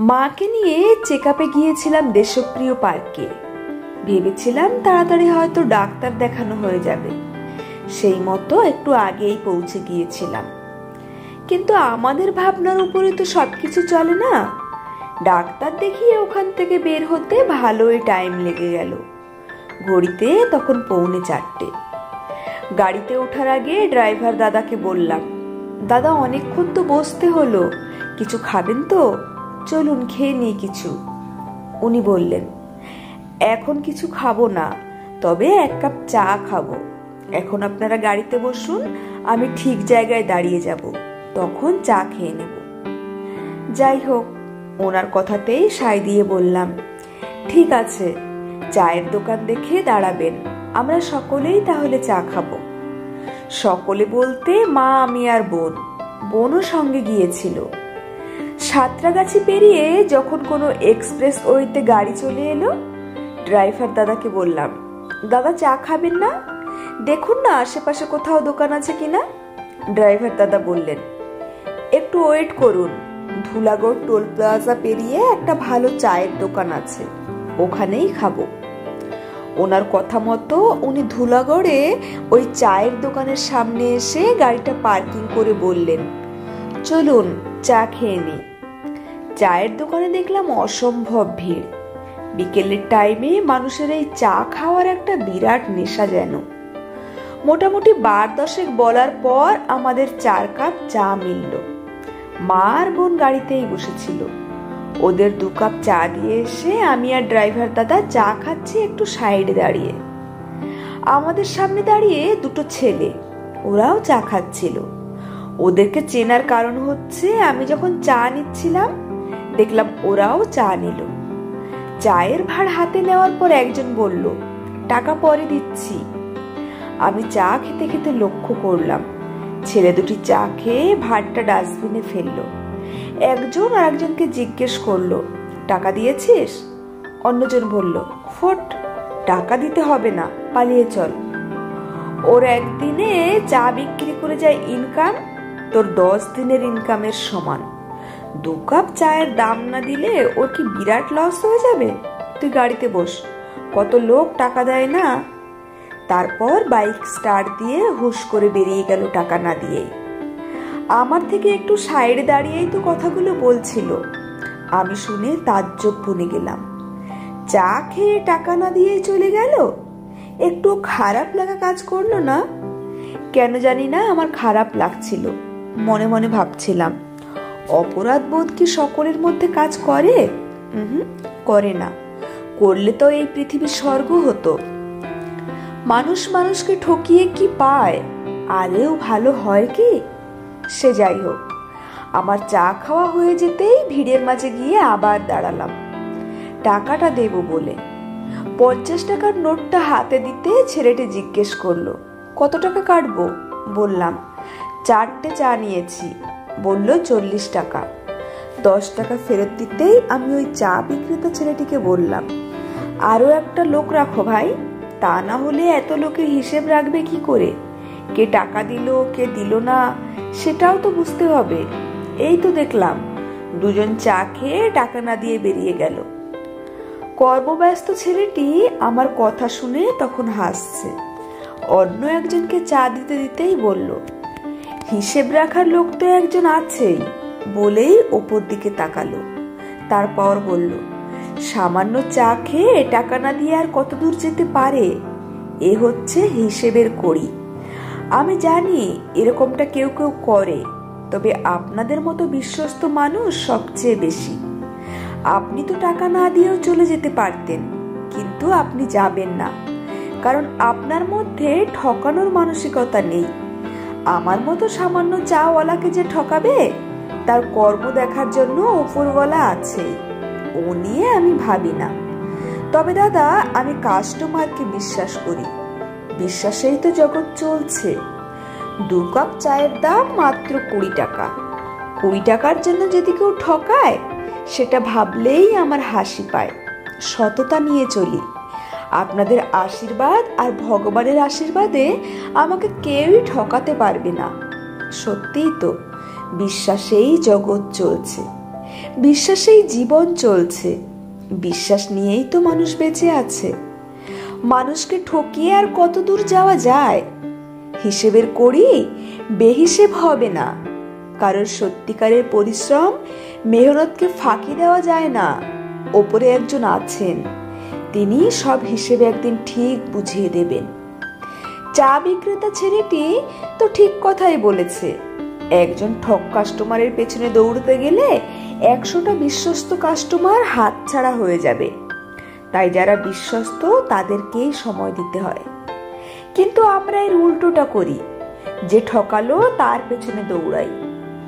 মাকে নিয়ে চেকআপে গিয়েছিলাম দেশপ্রিয় পার্কে। ভেবেছিলাম তাড়াতাড়ি হয়তো ডাক্তার দেখানো হয়ে যাবে, সেই মতো একটু আগেই পৌঁছে গিয়েছিলাম। কিন্তু আমাদের ভাবনার উপরে তো সবকিছু চলে না। ডাক্তার দেখিয়ে ওখান থেকে বের হতে ভালোই টাইম লেগে গেল। ঘড়িতে তখন 3:45। গাড়িতে ওঠার আগে ড্রাইভার দাদাকে বললাম, দাদা অনেকক্ষণ তো বসতে হলো, কিছু খাবেন তো? চলুন খেয়ে নিই কিছু। উনি বললেন, এখন কিছু খাবো না, তবে 1 কাপ চা খাবো। এখন আপনারা গাড়িতে বসুন, আমি ঠিক জায়গায় দাঁড়িয়ে যাব, তখন চা খেয়ে নেব। যাই হোক, ওনার কথাতেই সায় দিয়ে বললাম, ঠিক আছে, চায়ের দোকান দেখে দাঁড়াবেন, আমরা সকলেই তাহলে চা খাবো। সকলে বলতে মা, আমি আর বোনও সঙ্গে গিয়েছিল। সাঁতরাগাছি পেরিয়ে যখন কোনো এক্সপ্রেস ওয়েতে গাড়ি চলে এলো, ড্রাইভার দাদাকে বললাম, দাদা চা খাবেন না? দেখুন না আশেপাশে কোথাও দোকান আছে কিনা। ড্রাইভার দাদা বললেন, একটু ওয়েট করুন, ধুলাগড় টোল প্লাজা পেরিয়ে একটা ভালো চায়ের দোকান আছে, ওখানেই খাবো। ওনার কথা মতো উনি ধুলাগড়ে ওই চায়ের দোকানের সামনে এসে গাড়িটা পার্কিং করে বললেন, চলুন চা খেয়ে নি। চায়ের দোকানে দেখলাম অসম্ভব ভিড়। বিকেলের টাইমে মানুষের এই চা খাওয়ার একটা বিরাট নেশা যেন। মোটামুটি 12-10 বলার পর আমাদের 4 কাপ চা মিলল। মা আর বোন গাড়িতেই বসেছিল। ওদের 2 কাপ চা দিয়ে এসে আমি আর ড্রাইভার দাদা চা খাচ্ছি একটু সাইডে দাঁড়িয়ে। আমাদের সামনে দাঁড়িয়ে 2 ছেলে, ওরাও চা খাচ্ছিল। ওদেরকে চেনার কারণ হচ্ছে আমি যখন চা নিচ্ছিলাম দেখলাম ওরাও চা নিল। চায়ের ভাঁড় হাতে নেওয়ার পর একজন বলল, টাকা পরে দিচ্ছি। আমি চা খেতে খেতে লক্ষ্য করলাম ছেলে দুটি চা খেয়ে ভাঁড়টা ডাস্টবিনে ফেললো। একজন আর একজনকে জিজ্ঞেস করলো, টাকা দিয়েছিস? অন্যজন বলল, ফোট, টাকা দিতে হবে না, পালিয়ে চল। ওর একদিনে চা বিক্রি করে যায় ইনকাম তোর 10 দিনের ইনকামের সমান। 2 কাপ চায়ের দাম না দিলে ওর কি বিরাট লস হয়ে যাবে? তুই গাড়িতে বস, কত লোক টাকা দেয় না। তারপর বাইক স্টার্ট দিয়ে হুশ করে বেরিয়ে গেল টাকা না দিয়েই। আমার থেকে একটু সাইডে দাঁড়িয়েই তো কথাগুলো বলছিল। আমি শুনে তাজ্জব বনে গেলাম। চা খেয়ে টাকা না দিয়েই চলে গেল। একটু খারাপ লাগা কাজ করলো না? কেন জানি না আমার খারাপ লাগছিল। মনে মনে ভাবছিলাম, অপরাধ বোধ কি সকলের মধ্যে কাজ করে? করে না। করলে তো এই পৃথিবীর স্বর্গ হতো। মানুষ মানুষকে ঠকিয়ে কি পায়? আলেও ভালো হয় কি? সে যাই হোক, আমার চা খাওয়া হয়ে যেতেই ভিড়ের মাঝে গিয়ে আবার দাঁড়ালাম টাকাটা দেব বলে। 50 টাকার নোটটা হাতে দিতে ছেলেটি জিজ্ঞেস করলো, কত টাকা কাটবো? বললাম, 4টে চা নিয়েছি। বলল 40 টাকা। 10 টাকা ফেরত দিতেই আমি ওই চা বিক্রেতা ছেলেটিকে বললাম, আরো একটা লোক রাখো ভাই, তা না হলে এত লোকের হিসেব রাখবে কি করে? কে টাকা দিল কে দিল না সেটাও তো বুঝতে হবে। এই তো দেখলাম 2জন চা খেয়ে টাকা না দিয়ে বেরিয়ে গেল। কর্মব্যস্ত ছেলেটি আমার কথা শুনে তখন হাসছে। অন্য একজনকে চা দিতে দিতেই বলল, হিসেব রাখার লোক তো একজন আছেই, বলেই ওপর দিকে তাকালো। তারপর বলল, সামান্য চা খেয়ে টাকা না দিয়ে আর কত দূর যেতে পারে? এ হচ্ছে হিসেবের কড়ি। আমি জানি এরকমটা কেউ কেউ করে, তবে আপনাদের মতো বিশ্বস্ত মানুষ সবচেয়ে বেশি। আপনি তো টাকা না দিয়েও চলে যেতে পারতেন, কিন্তু আপনি যাবেন না, কারণ আপনার মধ্যে ঠকানোর মানসিকতা নেই। আমার মতো সামান্য চাওয়ালাকে যে ঠকাবে, তার কর্ম দেখার জন্য উপরওয়ালা আছে, ও নিয়ে আমি ভাবি না। তবে দাদা, আমি কাস্টমারকে বিশ্বাস করি, বিশ্বাসেই তো জগৎ চলছে। 2 কাপ চায়ের দাম মাত্র 20 টাকা। 20 টাকার জন্য যদি কেউ ঠকায়, সেটা ভাবলেই আমার হাসি পায়। সততা নিয়ে চলি। আপনাদের আশীর্বাদ আর ভগবানের আশীর্বাদে আমাকে কেউই ঠকাতে পারবে না। সত্যিই তো, বিশ্বাসেই জগৎ চলছে। বিশ্বাসেই জীবন চলছে, বিশ্বাস নিয়েই তো মানুষ বেঁচে আছে। মানুষকে ঠকিয়ে আর কত দূর যাওয়া যায়? হিসেবের করি বেহিসেব হবে না। কারোর সত্যিকারের পরিশ্রম মেহনতকে ফাঁকি দেওয়া যায় না। ওপরে একজন আছেন, তিনি সব হিসেবে একদিন ঠিক বুঝিয়ে দেবেন। চা বিক্রেতা ছেলেটি তো ঠিক কথাই বলেছে। একজন ঠক কাস্টমারের পেছনে দৌড়তে গেলে 100টা বিশ্বস্ত কাস্টমার হাতছাড়া হয়ে যাবে। তাই যারা বিশ্বস্ত তাদেরকেই সময় দিতে হয়। কিন্তু আমরা এর উল্টোটা করি, যে ঠকালো তার পেছনে দৌড়াই।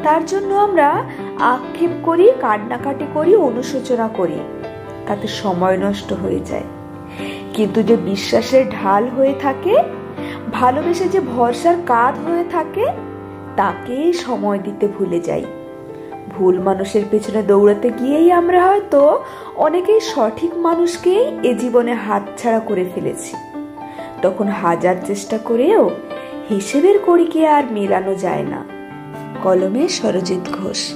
তার জন্য আমরা আক্ষেপ করি, কান্নাকাটি করি, অনুশোচনা করি, তাতে সময় নষ্ট হয়ে যায়। কিন্তু যে বিশ্বাসের ঢাল হয়ে থাকে, ভালোবেসে যে ভরসার কাঁধ হয়ে থাকে, তাকেই সময় দিতে ভুলে যাই। ভুল মানুষের পেছনে দৌড়াতে গিয়েই আমরা হয়তো অনেকেই সঠিক মানুষকেই এ জীবনে হাতছাড়া করে ফেলেছি। তখন হাজার চেষ্টা করেও হিসেবের কড়িকে আর মেলানো যায় না। কলমে সরজিৎ ঘোষ।